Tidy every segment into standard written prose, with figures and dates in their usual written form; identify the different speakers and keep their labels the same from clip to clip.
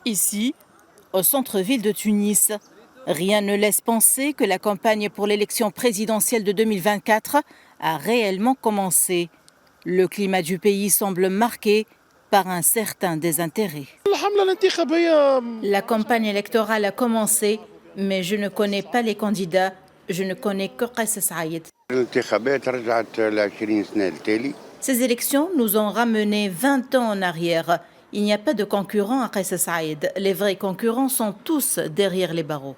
Speaker 1: Ici, au centre-ville de Tunis, rien ne laisse penser que la campagne pour l'élection présidentielle de 2024 a réellement commencé. Le climat du pays semble marqué par un certain désintérêt. La campagne électorale a commencé, mais je ne connais pas les candidats, je ne connais que Kais Saïed. Ces élections nous ont ramené 20 ans en arrière. Il n'y a pas de concurrents à Kais Saïed. Les vrais concurrents sont tous derrière les barreaux.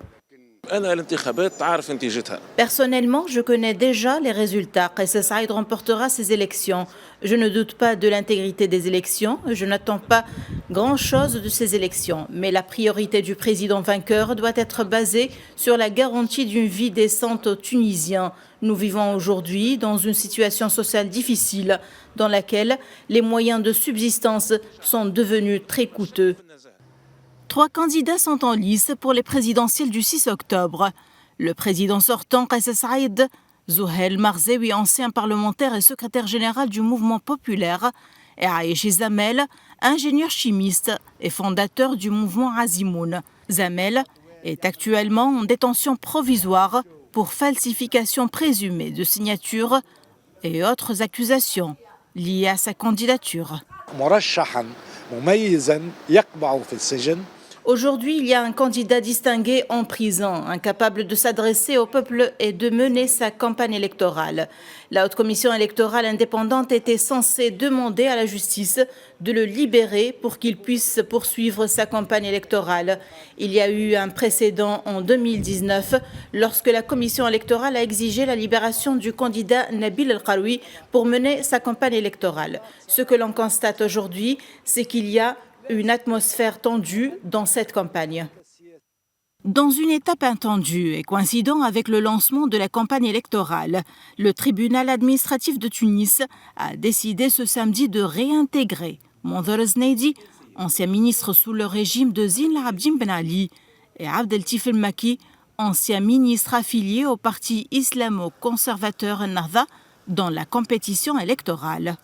Speaker 1: Personnellement, je connais déjà les résultats. Kais Saïed remportera ces élections. Je ne doute pas de l'intégrité des élections. Je n'attends pas grand-chose de ces élections. Mais la priorité du président vainqueur doit être basée sur la garantie d'une vie décente aux Tunisiens. Nous vivons aujourd'hui dans une situation sociale difficile, dans laquelle les moyens de subsistance sont devenus très coûteux. 3 candidats sont en lice pour les présidentielles du 6 octobre. Le président sortant, Kais Saïed, Zouhel Marzewi, ancien parlementaire et secrétaire général du mouvement populaire, et Aïchi Zamel, ingénieur chimiste et fondateur du mouvement Azimoun. Zamel est actuellement en détention provisoire pour falsification présumée de signatures et autres accusations liées à sa candidature. Aujourd'hui, il y a un candidat distingué en prison, incapable de s'adresser au peuple et de mener sa campagne électorale. La Haute Commission électorale indépendante était censée demander à la justice de le libérer pour qu'il puisse poursuivre sa campagne électorale. Il y a eu un précédent en 2019 lorsque la Commission électorale a exigé la libération du candidat Nabil El-Karoui pour mener sa campagne électorale. Ce que l'on constate aujourd'hui, c'est qu'il y a une atmosphère tendue dans cette campagne. Dans une étape attendue et coïncidant avec le lancement de la campagne électorale, le tribunal administratif de Tunis a décidé ce samedi de réintégrer Monzer Znaidi, ancien ministre sous le régime de Zine El Abidine Ben Ali, et Abdeltif El Maki, ancien ministre affilié au parti islamo-conservateur Ennahda, dans la compétition électorale.